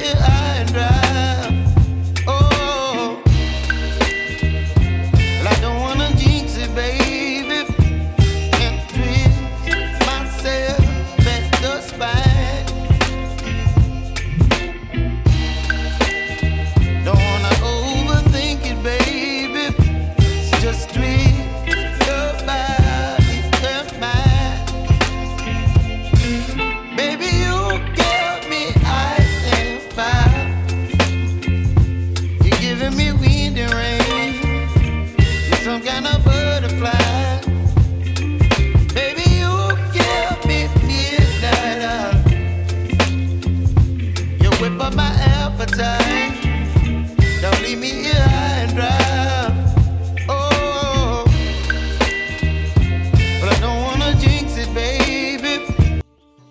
high and dry. Oh, well, I don't wanna jinx it, baby, and twist myself at the spine. Don't wanna overthink it, baby. It's just twist your body and mine. Baby, you give me ice and fire. You're giving me wind and rain. You're some kind of butterfly. Baby, you give me midnight. You whip up my appetite.